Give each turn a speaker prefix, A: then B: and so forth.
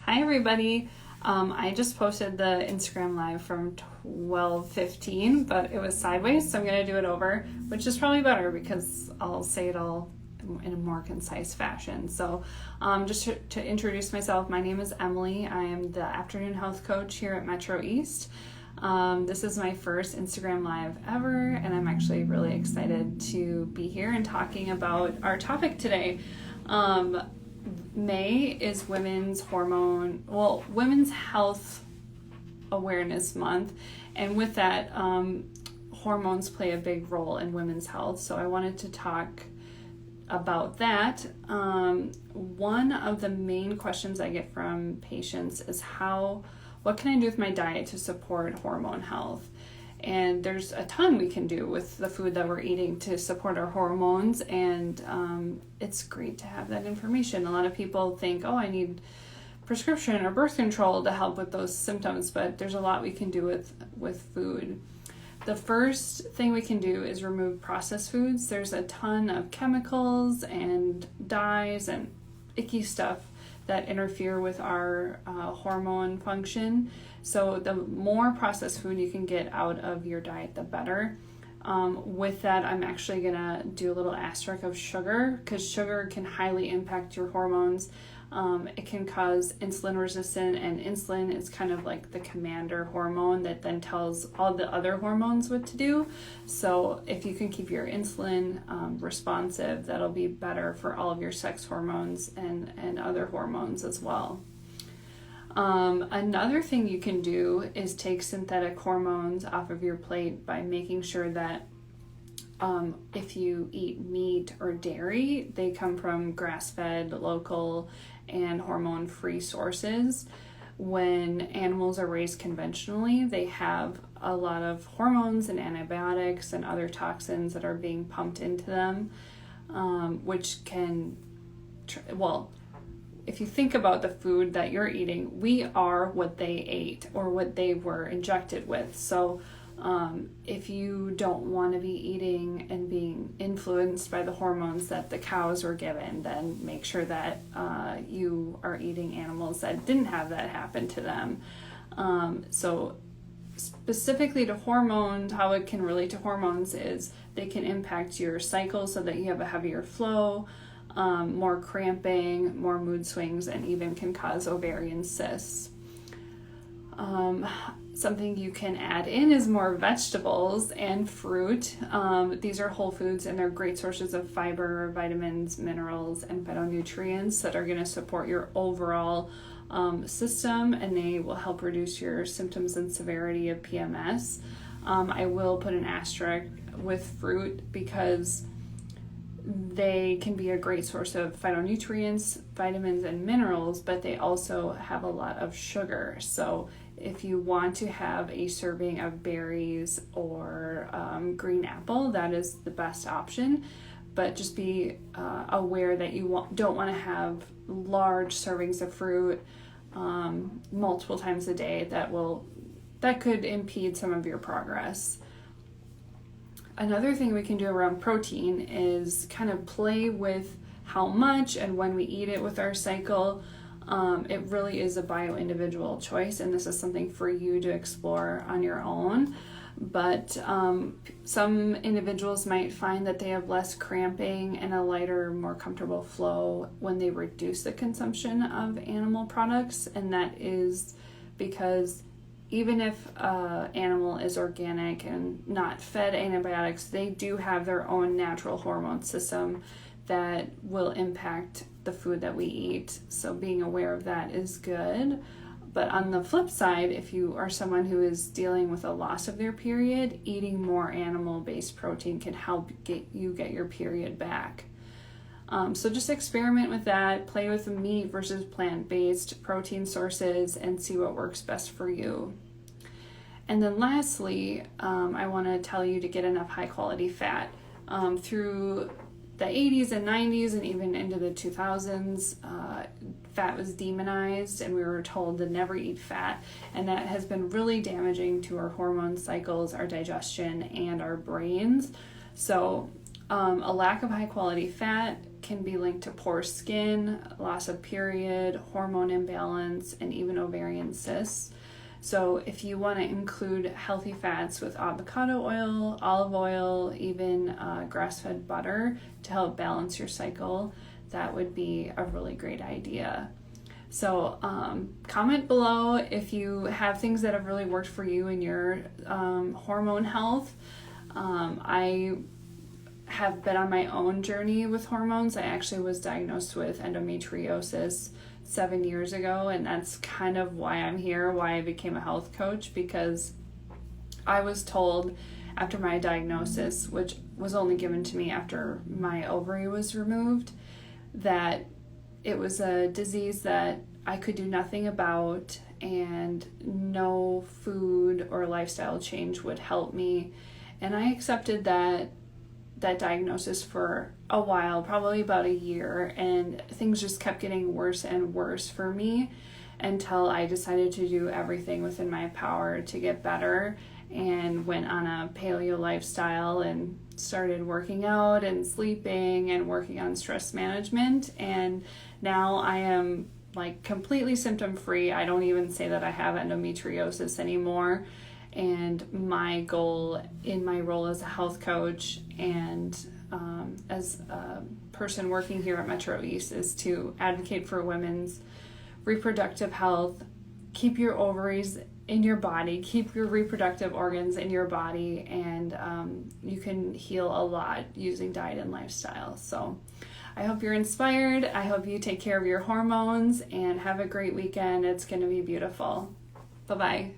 A: Hi everybody. I just posted the Instagram live from 12:15, but it was sideways, so I'm going to do it over, which is probably better because I'll say it all in a more concise fashion. So just to introduce myself, my name is Emily. I am the afternoon health coach here at Metro East. This is my first Instagram live ever, and I'm actually really excited to be here and talking about our topic today. May is Women's Health Awareness Month, and with that, hormones play a big role in women's health, so I wanted to talk about that. One of the main questions I get from patients is what can I do with my diet to support hormone health? And there's a ton we can do with the food that we're eating to support our hormones, and it's great to have that information. A lot of people think, I need prescription or birth control to help with those symptoms, but there's a lot we can do with food. The first thing we can do is remove processed foods. There's a ton of chemicals and dyes and icky stuff that interfere with our hormone function. So the more processed food you can get out of your diet, the better. With that, I'm actually gonna do a little asterisk of sugar, because sugar can highly impact your hormones. It can cause insulin resistance, and insulin is kind of like the commander hormone that then tells all the other hormones what to do. So if you can keep your insulin responsive, that'll be better for all of your sex hormones and other hormones as well. Another thing you can do is take synthetic hormones off of your plate by making sure that if you eat meat or dairy, they come from grass-fed, local, and hormone-free sources. When animals are raised conventionally, they have a lot of hormones and antibiotics and other toxins that are being pumped into them, which can, if you think about the food that you're eating, we are what they ate or what they were injected with. So if you don't want to be eating and being influenced by the hormones that the cows were given, then make sure that you are eating animals that didn't have that happen to them. So specifically to hormones, how it can relate to hormones is they can impact your cycle so that you have a heavier flow, more cramping, more mood swings, and even can cause ovarian cysts. Something you can add in is more vegetables and fruit. These are whole foods, and they're great sources of fiber, vitamins, minerals, and phytonutrients that are going to support your overall system, and they will help reduce your symptoms and severity of PMS. I will put an asterisk with fruit because they can be a great source of phytonutrients, vitamins, and minerals, but they also have a lot of sugar. So if you want to have a serving of berries or green apple, that is the best option. But just be aware that you don't want to have large servings of fruit multiple times a day. That could impede some of your progress. Another thing we can do around protein is kind of play with how much and when we eat it with our cycle. It really is a bio-individual choice, and this is something for you to explore on your own. But some individuals might find that they have less cramping and a lighter, more comfortable flow when they reduce the consumption of animal products, and that is because even if an animal is organic and not fed antibiotics, they do have their own natural hormone system that will impact the food that we eat. So being aware of that is good. But on the flip side, if you are someone who is dealing with a loss of their period, eating more animal-based protein can help get your period back. So just experiment with that, play with the meat versus plant-based protein sources, and see what works best for you. And then lastly, I want to tell you to get enough high-quality fat. Through the 80s and 90s and even into the 2000s, fat was demonized, and we were told to never eat fat, and that has been really damaging to our hormone cycles, our digestion, and our brains. So a lack of high-quality fat can be linked to poor skin, loss of period, hormone imbalance, and even ovarian cysts. So if you want to include healthy fats with avocado oil, olive oil, even grass-fed butter to help balance your cycle, that would be a really great idea. So comment below if you have things that have really worked for you in your hormone health. I have been on my own journey with hormones. I actually was diagnosed with endometriosis 7 years ago, and that's kind of why I'm here, why I became a health coach, because I was told after my diagnosis, which was only given to me after my ovary was removed, that it was a disease that I could do nothing about, and no food or lifestyle change would help me. And I accepted that diagnosis for a while, probably about a year, and things just kept getting worse and worse for me until I decided to do everything within my power to get better, and went on a paleo lifestyle and started working out and sleeping and working on stress management. And now I am like completely symptom free. I don't even say that I have endometriosis anymore. And my goal in my role as a health coach and as a person working here at Metro East is to advocate for women's reproductive health. Keep your ovaries in your body, keep your reproductive organs in your body, and you can heal a lot using diet and lifestyle. So I hope you're inspired. I hope you take care of your hormones and have a great weekend. It's going to be beautiful. Bye-bye.